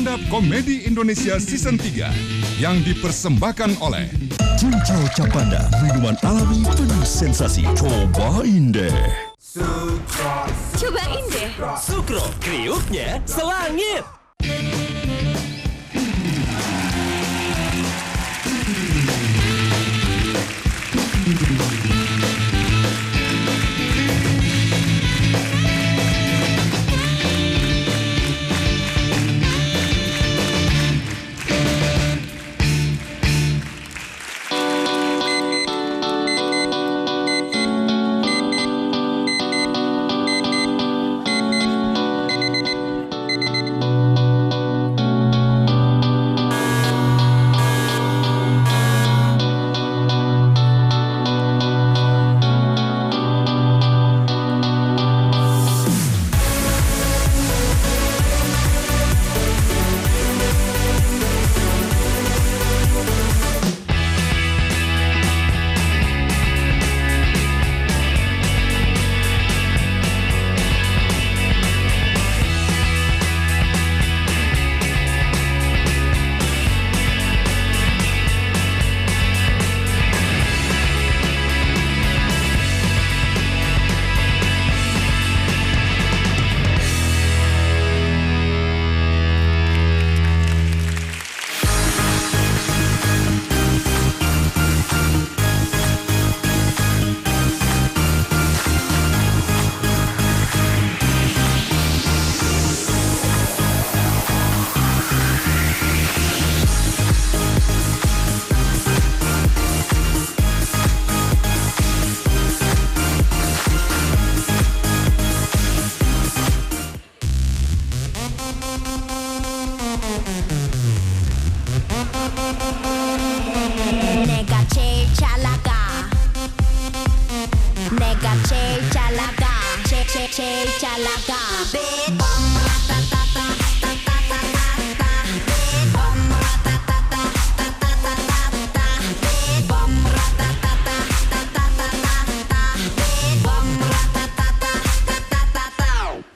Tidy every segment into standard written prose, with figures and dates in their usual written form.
Stand Up Komedi Indonesia Season 3 yang dipersembahkan oleh Cincau Capanda, minuman alami penuh sensasi. Cobain deh. Cobain deh. Sukro, kriuknya selangit.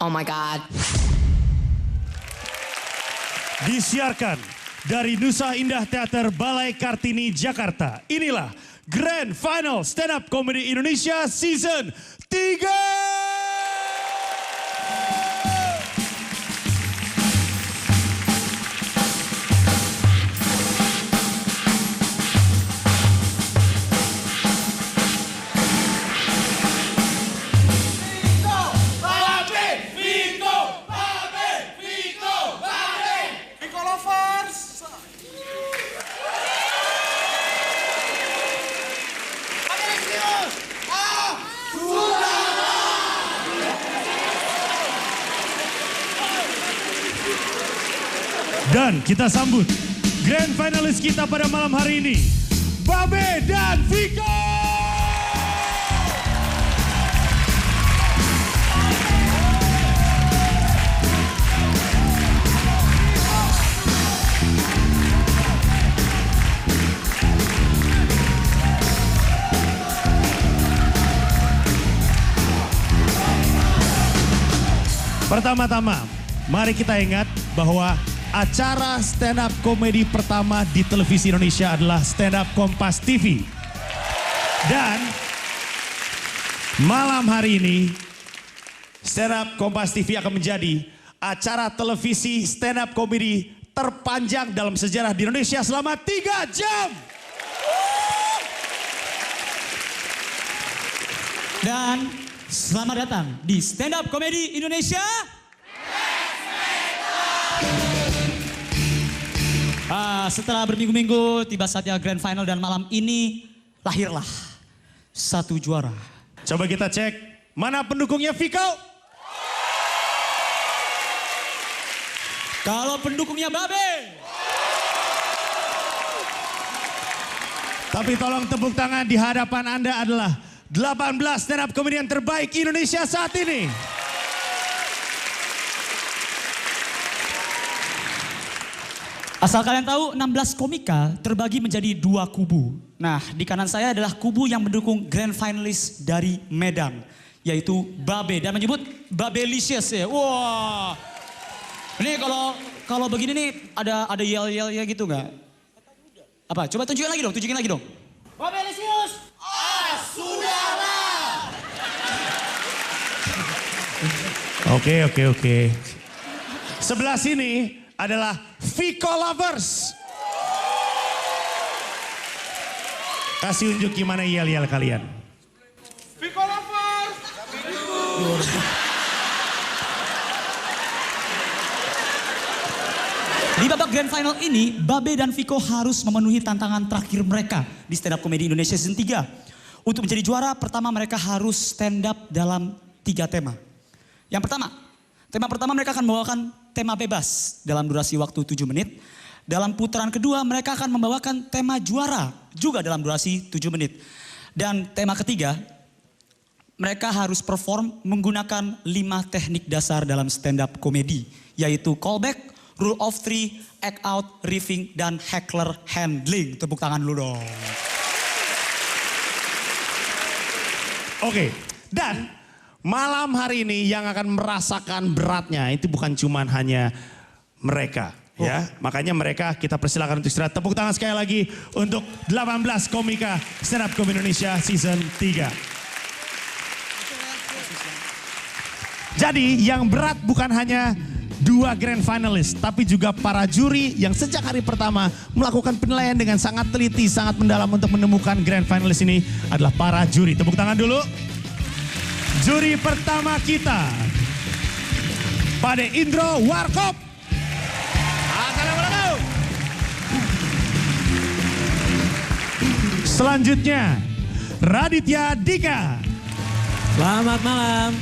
Oh my God. Disiarkan dari Nusa Indah Teater Balai Kartini, Jakarta. Inilah Grand Final Stand Up Comedy Indonesia Season 3. Dan kita sambut grand finalis kita pada malam hari ini, Babe dan Viko. Pertama-tama, mari kita ingat bahwa acara stand up komedi pertama di televisi Indonesia adalah Stand Up Kompas TV. Dan malam hari ini Stand Up Kompas TV akan menjadi acara televisi stand up komedi terpanjang dalam sejarah di Indonesia selama 3 jam. Dan selamat datang di Stand Up Komedi Indonesia. Setelah berminggu-minggu, tiba saatnya grand final dan malam ini lahirlah satu juara. Coba kita cek, mana pendukungnya Viko? Kalau pendukungnya Babe. Tapi tolong tepuk tangan di hadapan Anda adalah 18 stand up komedian terbaik Indonesia saat ini. Asal kalian tahu, 16 komika terbagi menjadi 2 kubu. Nah, di kanan saya adalah kubu yang mendukung grand finalis dari Medan, yaitu Babe, dan menyebut Babelicious ya. Wah. Ini kalau begini nih ada yel-yel ya gitu nggak? Apa? Coba tunjukin lagi dong. Babelisius! Sudahlah! Oke. Sebelah sini adalah Vico Lovers. Kasih unjuk gimana yel-yel kalian. Vico Lovers! Di babak grand final ini, Babe dan Vico harus memenuhi tantangan terakhir mereka di Stand Up Comedy Indonesia Season 3. Untuk menjadi juara, pertama mereka harus stand up dalam 3 tema. Yang pertama, tema pertama mereka akan membawakan tema bebas dalam durasi waktu 7 menit. Dalam putaran kedua, mereka akan membawakan tema juara juga dalam durasi 7 menit. Dan tema ketiga, mereka harus perform menggunakan 5 teknik dasar dalam stand up comedy, yaitu callback, rule of 3, act out, riffing, dan heckler handling. Tepuk tangan dulu dong. Oke, dan malam hari ini yang akan merasakan beratnya itu bukan cuman hanya mereka. Ya, makanya mereka kita persilakan untuk istirahat. Tepuk tangan sekali lagi untuk 18 komika Stand Up Comedy Indonesia Season 3. Jadi yang berat bukan hanya 2 grand finalist, tapi juga para juri yang sejak hari pertama melakukan penilaian dengan sangat teliti, sangat mendalam untuk menemukan grand finalist ini adalah para juri. Tepuk tangan dulu. Juri pertama kita, Pade Indro Warkop. Assalamualaikum. Selanjutnya, Raditya Dika. Selamat malam.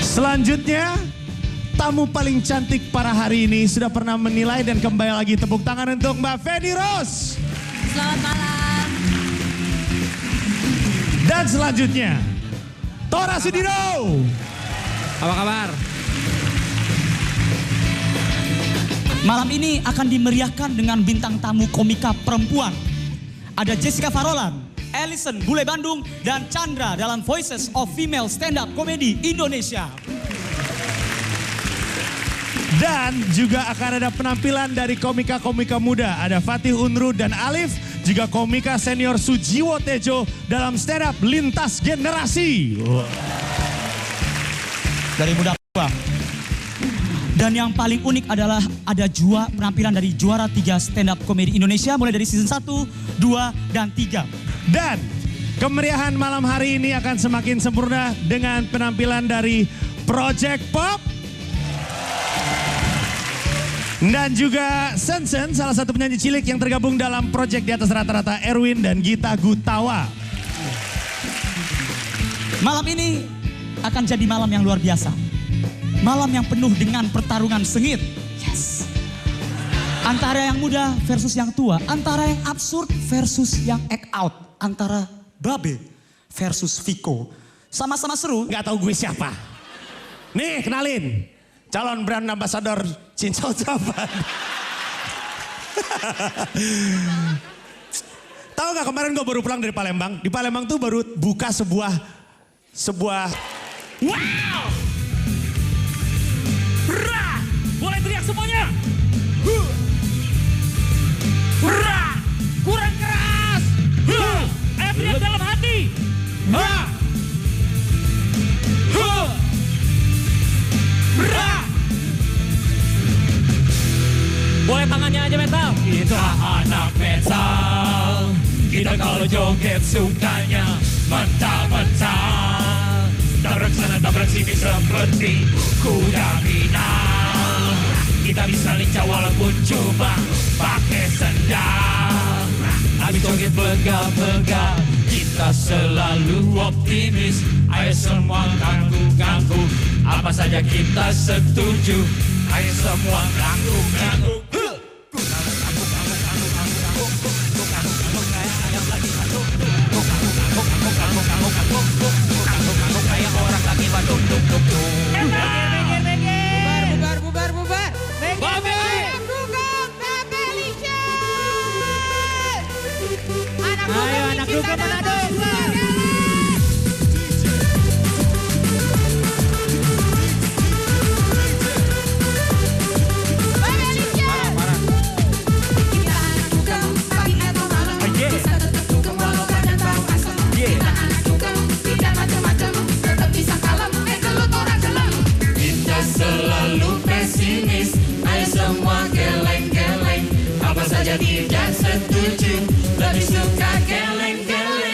Selanjutnya, tamu paling cantik para hari ini sudah pernah menilai dan kembali lagi. Tepuk tangan untuk Mbak Feni Rose. Selamat malam. Dan selanjutnya, Tora Sudiro. Apa kabar? Malam ini akan dimeriahkan dengan bintang tamu komika perempuan. Ada Jessica Farolan, Ellison Bule Bandung, dan Chandra dalam Voices of Female Stand Up Comedy Indonesia. Dan juga akan ada penampilan dari komika-komika muda. Ada Fatih Unru dan Alif. Juga komika senior Sujiwo Tejo dalam stand up lintas generasi. Dari muda ke tua. Dan yang paling unik adalah ada penampilan dari juara 3 stand up comedy Indonesia mulai dari season 1, 2, dan 3. Dan kemeriahan malam hari ini akan semakin sempurna dengan penampilan dari Project Pop. Dan juga Sensen, salah satu penyanyi cilik yang tergabung dalam Project Di Atas Rata-Rata, Erwin dan Gita Gutawa. Malam ini akan jadi malam yang luar biasa. Malam yang penuh dengan pertarungan sengit. Yes. Antara yang muda versus yang tua. Antara yang absurd versus yang act out. Antara Babe versus Vico. Sama-sama seru. Gak tahu gue siapa. Nih kenalin. Calon brand ambassador Cincau Japan. Tahu gak kemarin gue baru pulang dari Palembang. Di Palembang tuh baru buka sebuah Wow! Hurra! Boleh teriak semuanya? Hurra! Kurang keras! Ayo teriak dalam hati! Hurra! Boleh tangannya aja metal? Kita anak metal. Kita kalau joget sukanya mental-mental. Tabrak sana tabrak sini seperti kuda minang. Kita bisa lincah walaupun cuma pakai sendal. Habis joget begal-begal, kita selalu optimis. Ayo semua ganggu-ganggu, apa saja kita setuju. Ayo semua ganggu-ganggu. Kayak orang lagi badung duk duk duk. Bubar. Babe! Dukung Babelicious. Ayo anak dukung Manado. selalu pesimis. Ayo semua geleng-geleng, apa saja tidak setuju, lebih suka geleng-geleng.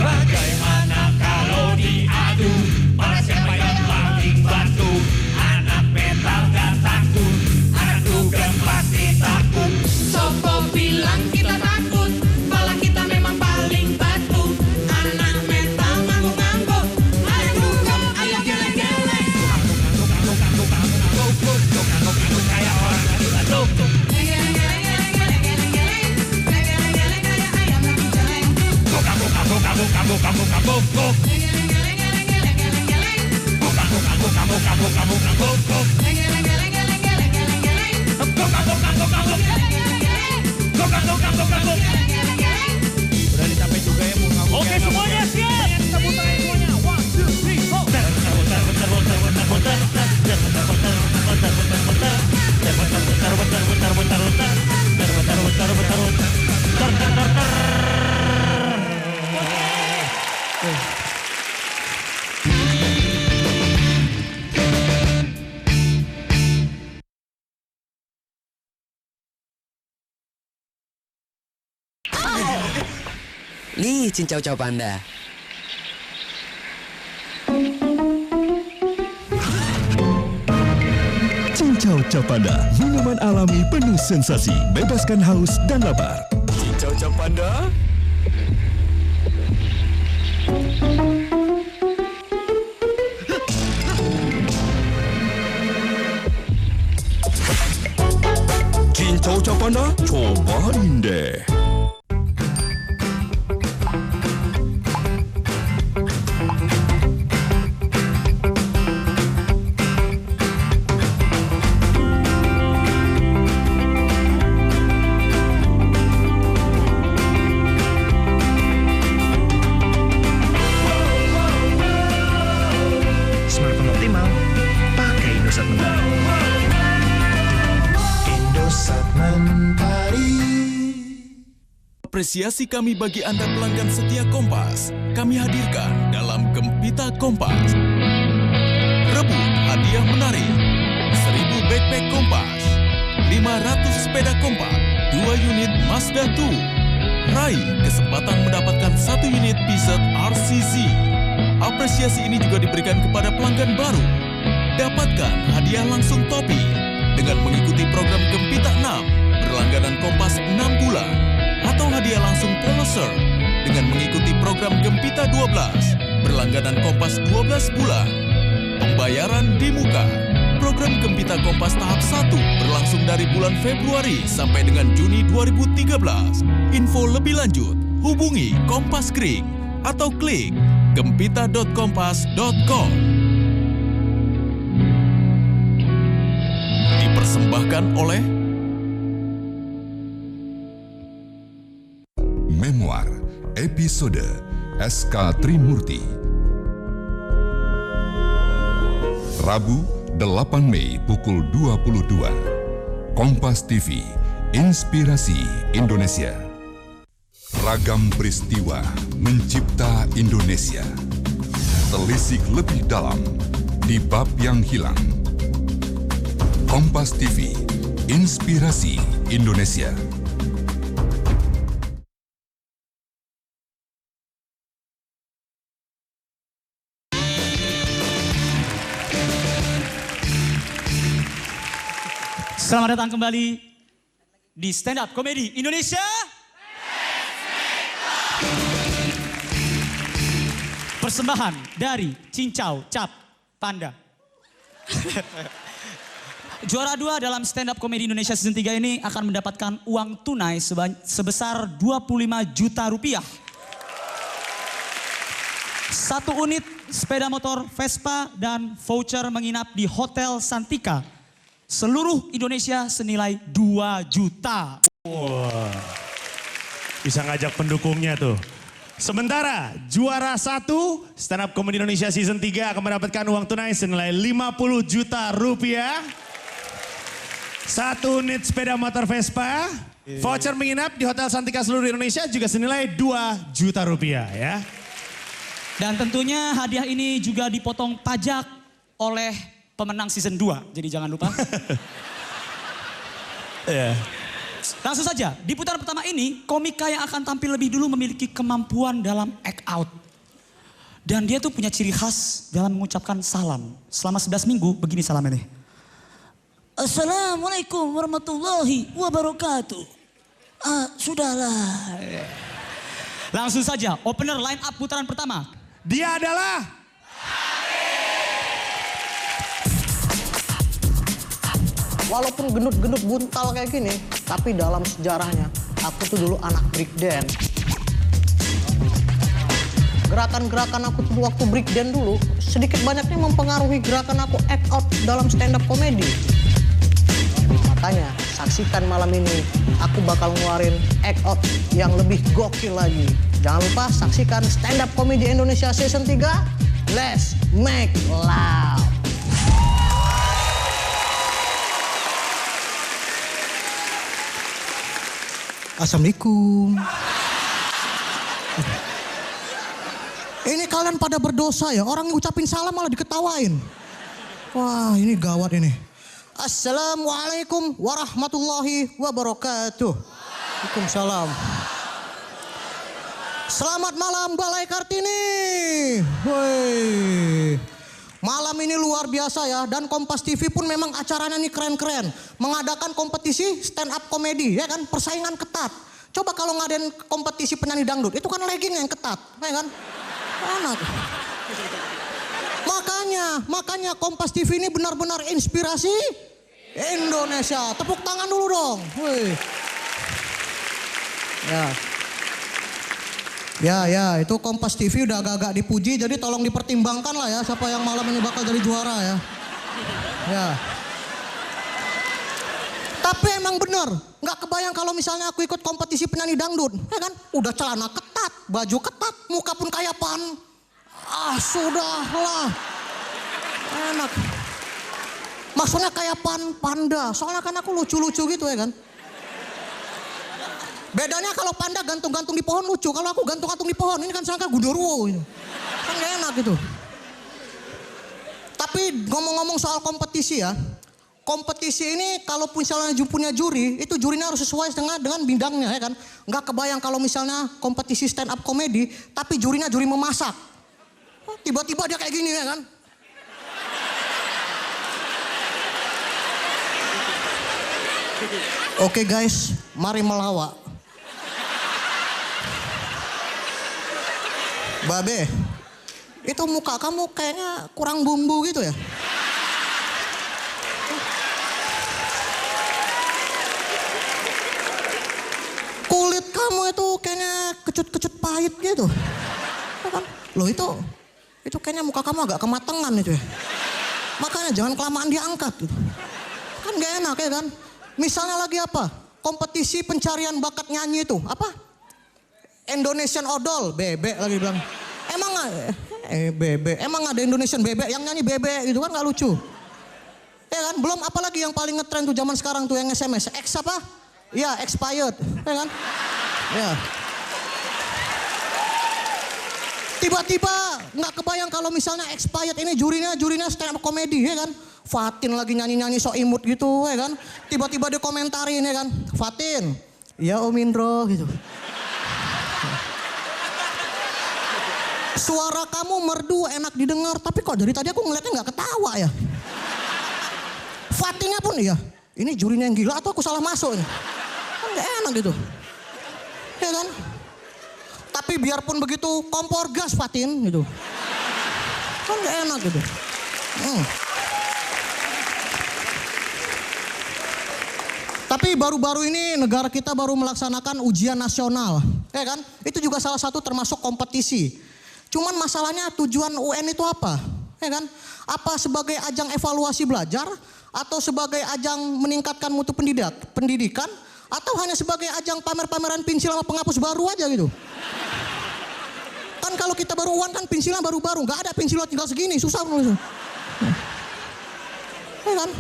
Bagaimana kalau diadu, para siapa yang paling bantu? Anak metal gak takut, anak dugem pasti takut. Sopo bilang kita takut, malah kita memang paling batu. Anak metal ngangguk-ngangguk, anak dugem ayo geleng-geleng. Ngangguk-ngangguk kayak orang lagi batuk. Udah dicapai juga ya mau. Oke semuanya siap. Kita putar semuanya. 1, 2, 3. Nih, cincau-cau panda. Cincau Panda, minuman alami penuh sensasi, bebaskan haus dan lapar. Cincau-cau panda. Cincau Panda, cobain deh. Smartphone optimal, pakai Indosat Mentari. Indosat Mentari. Apresiasi kami bagi Anda pelanggan setia Kompas, kami hadirkan dalam Gempita Kompas. Rebut hadiah menarik, 1000 backpack Kompas, 500 sepeda kompak, 2 unit Mazda 2. Raih kesempatan mendapatkan 1 unit Peugeot RCZ. Apresiasi ini juga diberikan kepada pelanggan baru. Dapatkan hadiah langsung topi dengan mengikuti program Gempita 6 berlangganan Kompas 6 bulan, atau hadiah langsung Poloser dengan mengikuti program Gempita 12 berlangganan Kompas 12 bulan. Pembayaran di muka. Program Gempita Kompas tahap 1 berlangsung dari bulan Februari sampai dengan Juni 2013. Info lebih lanjut hubungi Kompas Kring atau klik gempita.kompas.com. Dipersembahkan oleh Memoir episode SK Trimurti. Rabu 8 Mei pukul 22. Kompas TV, Inspirasi Indonesia. Ragam peristiwa mencipta Indonesia. Telisik lebih dalam di bab yang hilang. Kompas TV, Inspirasi Indonesia. Selamat datang kembali di Stand Up Comedy Indonesia. Persembahan dari Cincau Cap Panda. Juara 2 dalam Stand Up Comedy Indonesia Season 3 ini akan mendapatkan uang tunai sebesar 25 juta rupiah. 1 unit sepeda motor Vespa dan voucher menginap di Hotel Santika. Seluruh Indonesia senilai 2 juta. Wah, bisa ngajak pendukungnya tuh. Sementara juara 1 Stand Up Comedy Indonesia Season 3 akan mendapatkan uang tunai senilai 50 juta rupiah. 1 unit sepeda motor Vespa. Voucher menginap di Hotel Santika seluruh Indonesia juga senilai 2 juta rupiah ya. Dan tentunya hadiah ini juga dipotong pajak oleh pemenang season 2. Jadi jangan lupa. Langsung saja, di putaran pertama ini komika yang akan tampil lebih dulu memiliki kemampuan dalam act out. Dan dia tuh punya ciri khas dalam mengucapkan salam. Selama 11 minggu begini salam ini. Assalamualaikum warahmatullahi wabarakatuh. Sudahlah. Langsung saja, opener line up putaran pertama. Dia adalah walaupun gendut-gendut buntal kayak gini, tapi dalam sejarahnya aku tuh dulu anak breakdance. Gerakan-gerakan aku tuh waktu breakdance dulu sedikit banyaknya mempengaruhi gerakan aku act out dalam stand up comedy. Makanya saksikan malam ini aku bakal ngeluarin act out yang lebih gokil lagi. Jangan lupa saksikan Stand Up Comedy Indonesia Season 3. Let's make loud. Assalamualaikum. Ini kalian pada berdosa ya, orang ngucapin salam malah diketawain. Wah ini gawat ini. Assalamualaikum warahmatullahi wabarakatuh. Waalaikumsalam. Selamat malam Balai Kartini. Woi. Malam ini luar biasa ya, dan Kompas TV pun memang acaranya nih keren-keren. Mengadakan kompetisi stand up comedy ya kan, persaingan ketat. Coba kalau ngadain kompetisi penyanyi dangdut, itu kan legging yang ketat, ya kan? Enak. Makanya Kompas TV ini benar-benar inspirasi Indonesia. Tepuk tangan dulu dong. Woi. Ya, itu Kompas TV udah agak-agak dipuji, jadi tolong dipertimbangkan lah ya siapa yang malam ini bakal jadi juara ya. Ya. Tapi emang bener, nggak kebayang kalau misalnya aku ikut kompetisi penyanyi dangdut, ya kan? Udah celana ketat, baju ketat, muka pun kayak pan. Sudahlah. Enak. Maksudnya kayak panda, soalnya kan aku lucu-lucu gitu ya kan. Bedanya kalau panda gantung-gantung di pohon lucu, kalau aku gantung-gantung di pohon, ini kan sangka Gundurwo ini. Kan gak enak gitu. Tapi ngomong-ngomong soal kompetisi ya, kompetisi ini kalau misalnya punya juri, itu jurinya harus sesuai dengan bidangnya ya kan. Nggak kebayang kalau misalnya kompetisi stand up comedy, tapi jurinya juri memasak. Tiba-tiba dia kayak gini ya kan. Oke guys, mari melawak. Babe, itu muka kamu kayaknya kurang bumbu gitu ya. Kulit kamu itu kayaknya kecut-kecut pahit gitu. Kan? Loh itu kayaknya muka kamu agak kematangan itu ya. Makanya jangan kelamaan diangkat gitu. Kan gak enak ya kan. Misalnya lagi apa? Kompetisi pencarian bakat nyanyi itu. Apa? Indonesian Idol, bebek lagi bilang. Emang bebek, emang ada Indonesian bebek yang nyanyi bebek gitu kan gak lucu. Ya kan, belum apalagi yang paling ngetren tuh zaman sekarang tuh yang SMS. X apa? Ya, expired. Ya kan? Ya. Tiba-tiba gak kebayang kalau misalnya expired ini jurinya stand up comedy ya kan. Fatin lagi nyanyi-nyanyi so imut gitu ya kan. Tiba-tiba dia komentarin ya kan. Fatin, ya Om Indro gitu. Suara kamu merdu enak didengar, tapi kok dari tadi aku ngeliatnya gak ketawa ya. Fatinnya pun iya, ini jurinya yang gila atau aku salah masuk ini. Kan gak enak gitu. Ya kan? Tapi biarpun begitu, kompor gas Fatin gitu. Kan gak enak gitu. Tapi baru-baru ini negara kita baru melaksanakan ujian nasional. Ya kan? Itu juga salah satu termasuk kompetisi. Cuman masalahnya tujuan UN itu apa? Ya kan? Apa sebagai ajang evaluasi belajar? Atau sebagai ajang meningkatkan mutu pendidikan? Atau hanya sebagai ajang pamer-pameran pensil sama penghapus baru aja gitu? Kan kalau kita baru uan kan pensilnya baru-baru, nggak ada pensilnya tinggal segini, susah nulis. Ya kan?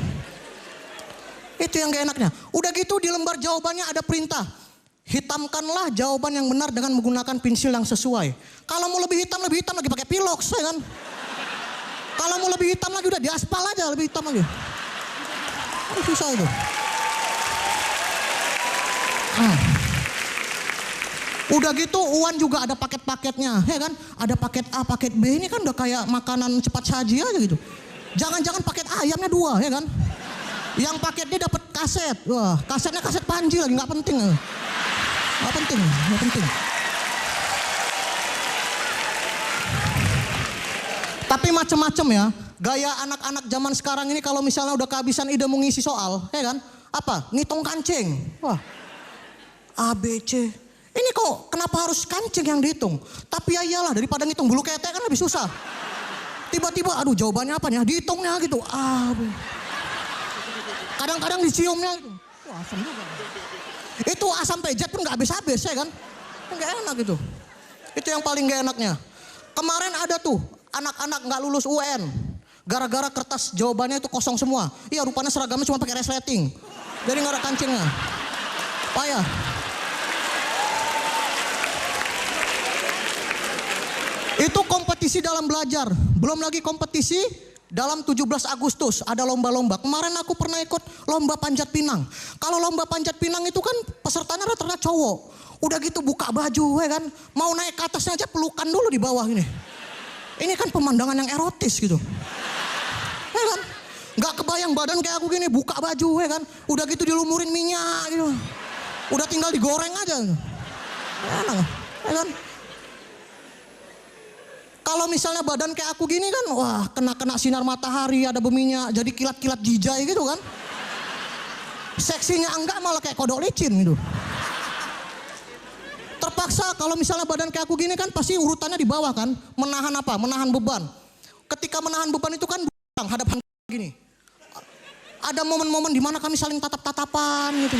Itu yang gak enaknya. Udah gitu di lembar jawabannya ada perintah. Hitamkanlah jawaban yang benar dengan menggunakan pensil yang sesuai. Kalau mau lebih hitam lagi pakai pilox, ya kan? Kalau mau lebih hitam lagi udah diaspal aja, lebih hitam lagi. Susah itu. Udah gitu Uwan juga ada paket-paketnya, ya kan? Ada paket A, paket B, ini kan udah kayak makanan cepat saji aja gitu. Jangan-jangan paket ayamnya 2, ya kan? Yang paket D dapat kaset. Wah, kasetnya kaset Panji lagi, nggak penting. Nggak penting. Tapi macem-macem ya, gaya anak-anak zaman sekarang ini kalau misalnya udah kehabisan ide mau ngisi soal, ya kan? Apa? Ngitung kancing. Wah, A, B, C. Ini kok kenapa harus kancing yang dihitung? Tapi ya iyalah, daripada ngitung bulu ketek kan lebih susah. Tiba-tiba, aduh jawabannya apa nih? Dihitungnya gitu. Kadang-kadang diciumnya gitu. Wah, asam juga. Itu A sampai Z pun gak habis-habis, ya kan? Gak enak gitu. Itu yang paling gak enaknya. Kemarin ada tuh anak-anak gak lulus UN. Gara-gara kertas jawabannya itu kosong semua. Iya, rupanya seragamnya cuma pakai resleting. Jadi gak ada kancingnya. Payah. Itu kompetisi dalam belajar. Belum lagi kompetisi dalam 17 Agustus. Ada lomba-lomba. Kemarin aku pernah ikut lomba panjat pinang. Kalau lomba panjat pinang itu kan pesertanya rata-rata cowok. Udah gitu buka baju, ya kan. Mau naik ke atasnya aja pelukan dulu di bawah ini. Ini kan pemandangan yang erotis gitu. Ya kan. Gak kebayang badan kayak aku gini, buka baju, ya kan. Udah gitu dilumurin minyak gitu. Udah tinggal digoreng aja. Enak, ya kan. Kalau misalnya badan kayak aku gini kan, wah kena sinar matahari, ada berminyak, jadi kilat-kilat jijai gitu kan. Seksinya enggak, malah kayak kodok licin gitu. Terpaksa kalau misalnya badan kayak aku gini kan pasti urutannya di bawah kan. Menahan apa? Menahan beban. Ketika menahan beban itu kan hadapan gini. Ada momen-momen dimana kami saling tatap-tatapan gitu.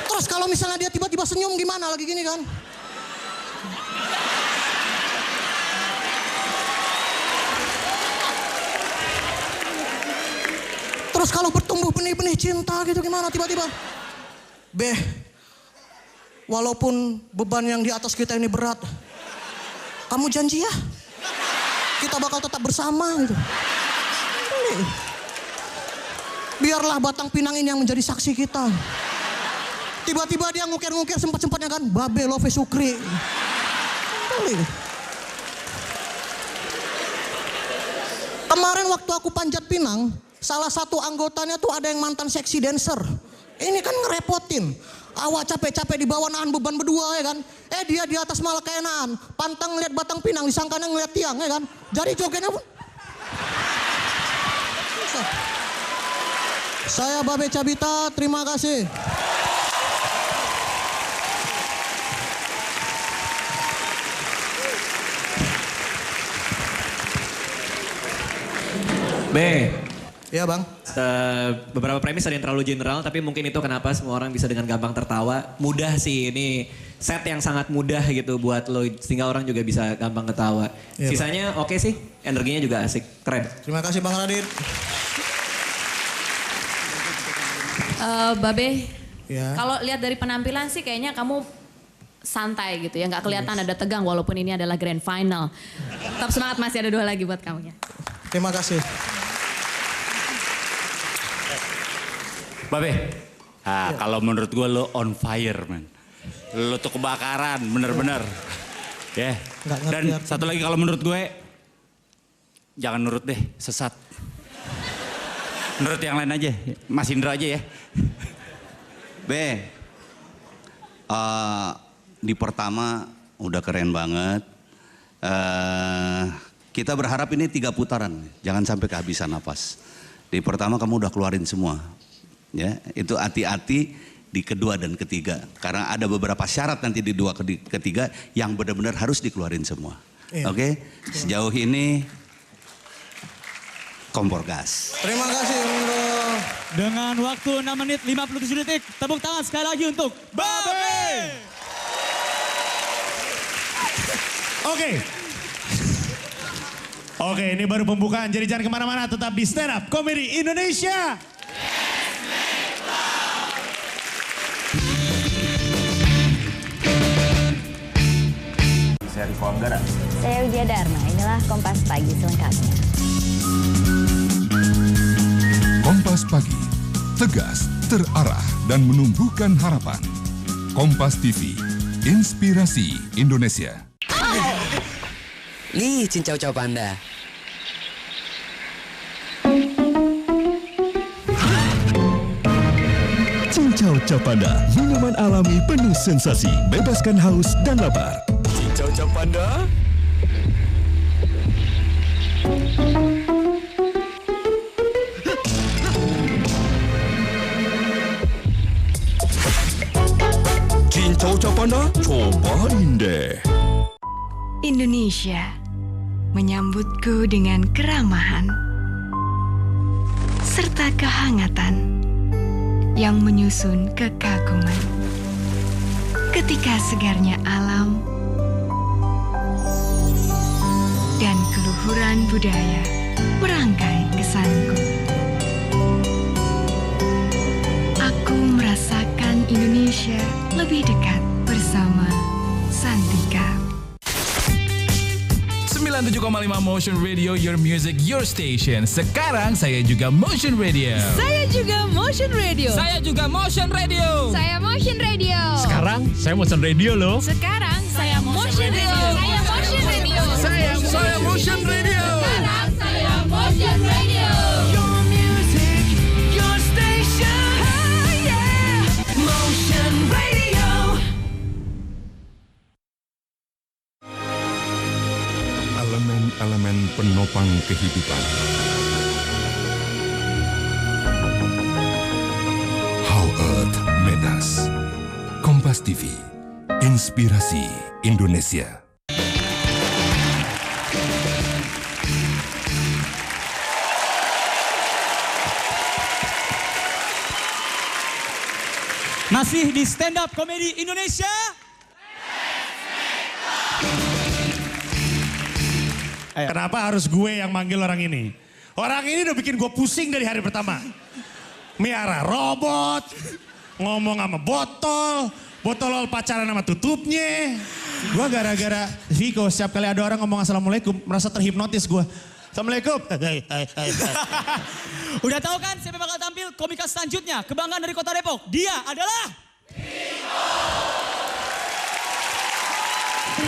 Terus kalau misalnya dia tiba-tiba senyum gimana lagi gini kan. Terus kalau bertumbuh benih-benih cinta gitu gimana tiba-tiba. Walaupun beban yang di atas kita ini berat. Kamu janji ya? Kita bakal tetap bersama gitu. Biarlah Batang Pinang ini yang menjadi saksi kita. Tiba-tiba dia ngukir-ngukir sempat-sempatnya kan. Babe Love Sukri. Kemarin waktu aku panjat pinang. Salah satu anggotanya tuh ada yang mantan seksi dancer. Ini kan ngerepotin. Awak capek-capek di bawah nahan beban berdua, ya kan. Dia di atas malah keenaan. Pantang ngeliat Batang Pinang, disangkanya ngeliat tiang, ya kan. Jadi jogetnya pun. Saya Babe Cabita, terima kasih. Iya bang. Beberapa premis ada yang terlalu general, tapi mungkin itu kenapa semua orang bisa dengan gampang tertawa. Mudah sih, ini set yang sangat mudah gitu buat lo, sehingga orang juga bisa gampang ketawa. Iya, sisanya oke sih, energinya juga asik, keren. Terima kasih Bang Radit. Babe, ya. Kalau lihat dari penampilan sih kayaknya kamu santai gitu ya, nggak kelihatan ada tegang walaupun ini adalah grand final. Tetap semangat, masih ada 2 lagi buat kamu ya. Terima kasih. Babe, kalau menurut gue lo on fire, man. Lo tuh kebakaran, bener-bener. Ya. Dan satu lagi kalau menurut gue, jangan nurut deh, sesat. Menurut yang lain aja, Mas Indra aja ya. Di pertama udah keren banget. Kita berharap ini 3 putaran, jangan sampai kehabisan napas. Di pertama kamu udah keluarin semua. Ya, itu hati-hati di kedua dan ketiga. Karena ada beberapa syarat nanti di 2 ketiga yang benar-benar harus dikeluarin semua. Iya. Oke? Sejauh ini kompor gas. Terima kasih Bro. Dengan waktu 6 menit 57 detik, tepuk tangan sekali lagi untuk Babe. Oke, ini baru pembukaan. Jadi jangan kemana-mana, tetap di Stand Up Comedy Indonesia. Saya Rifo Anggara. Saya Wijaya Dharma. Inilah Kompas Pagi selengkapnya. Kompas Pagi, tegas, terarah, dan menumbuhkan harapan. Kompas TV, inspirasi Indonesia. Nih, cincau cau panda. Cincau Cau Panda, minuman alami penuh sensasi, bebaskan haus dan lapar. Cincau cau panda. Cincau Cau Panda, cobain deh. Indonesia menyambutku dengan keramahan serta kehangatan yang menyusun kekaguman. Ketika segarnya alam dan keluhuran budaya merangkai kesanku. Aku merasakan Indonesia lebih dekat bersama Santika. 97,5 Motion Radio, your music, your station. Sekarang saya juga Motion Radio. Saya juga Motion Radio. Saya juga Motion Radio. Saya Motion Radio. Sekarang saya Motion Radio loh. Sekarang saya Motion Radio. Saya Motion Radio. Saya Motion Radio. Sekarang saya Motion Radio. Your music, your station. Oh yeah. Motion Radio. Elemen-elemen penopang kehidupan. How Earth Made Us. Kompas TV, inspirasi Indonesia. Masih di Stand Up Comedy Indonesia. Kenapa harus gue yang manggil orang ini? Orang ini udah bikin gue pusing dari hari pertama. Miara robot, ngomong sama botol pacaran sama tutupnya. Gue gara-gara Viko, setiap kali ada orang ngomong assalamualaikum, merasa terhipnotis gue. Assalamualaikum. Udah tahu kan siapa bakal tampil komika selanjutnya? Kebanggaan dari Kota Depok. Dia adalah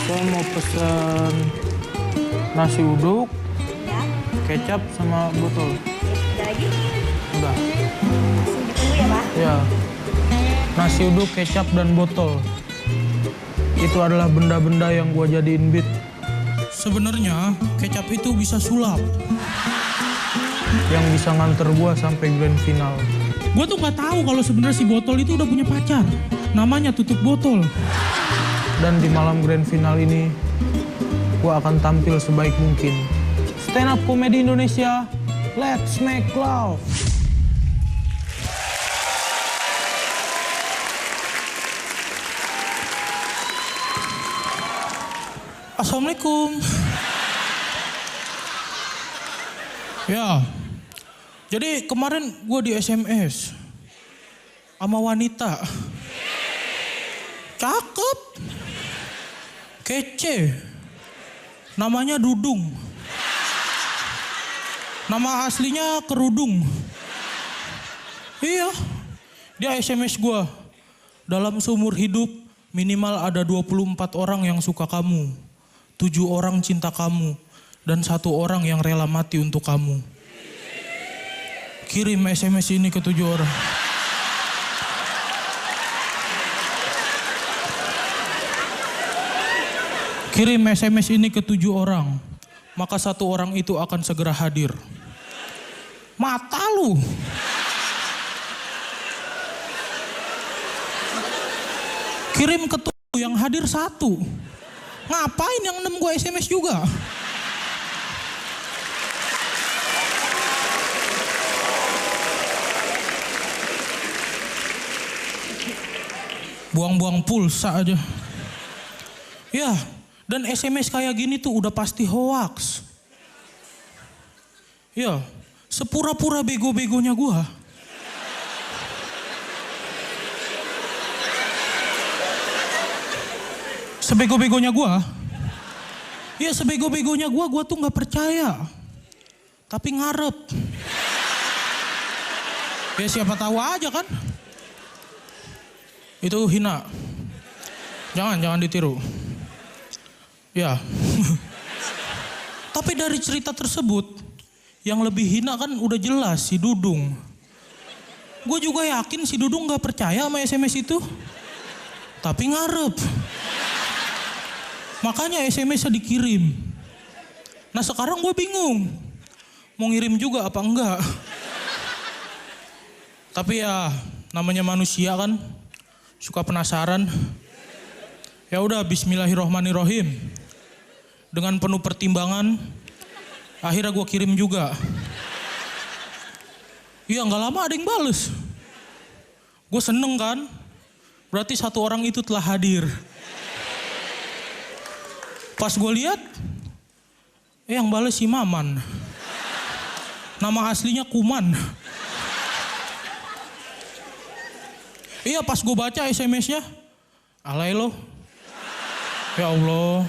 Saya mau pesan nasi uduk, kecap sama botol. Ada lagi? Udah. Langsung ditunggu ya Pak? Ya. Nasi uduk, kecap dan botol. Itu adalah benda-benda yang gua jadiin beat. Sebenarnya kecap itu bisa sulap. Yang bisa nganter gua sampai grand final. Gue tuh nggak tahu kalau sebenarnya si botol itu udah punya pacar. Namanya Tutup Botol. Dan di malam grand final ini, gua akan tampil sebaik mungkin. Stand Up Comedy Indonesia, let's make love. Assalamualaikum. Ya, jadi kemarin gue di SMS sama wanita. Cakep, kece, namanya Dudung. Nama aslinya Kerudung. Iya, dia SMS gue. Dalam seumur hidup minimal ada 24 orang yang suka kamu. 7 orang cinta kamu. Dan 1 orang yang rela mati untuk kamu. Kirim SMS ini ke 7 orang. Kirim SMS ini ke 7 orang. Maka 1 orang itu akan segera hadir. Mata lu. Kirim ke 7 yang hadir 1. Ngapain yang 6 gue SMS juga? Buang-buang pulsa aja. Ya, Dan SMS kayak gini tuh udah pasti hoax. Ya, sepura-pura bego-begonya gua. Sebego-begonya gua. Ya sebego-begonya gua tuh gak percaya. Tapi ngarep. Ya siapa tahu aja kan. Itu hina. Jangan ditiru. Ya. Tapi dari cerita tersebut, yang lebih hina kan udah jelas si Dudung. Gue juga yakin si Dudung gak percaya sama SMS itu. Tapi ngarep. Makanya SMS-nya dikirim. Nah sekarang gue bingung. Mau ngirim juga apa enggak. Tapi ya namanya manusia kan. Suka penasaran. Ya udah bismillahirrohmanirrohim. Dengan penuh pertimbangan. Akhirnya gue kirim juga. Iya gak lama ada yang bales. Gue seneng kan. Berarti satu orang itu telah hadir. Pas gue lihat, yang bales si Maman. Nama aslinya Kuman. Iya pas gue baca SMS-nya, alay lo. Ya Allah.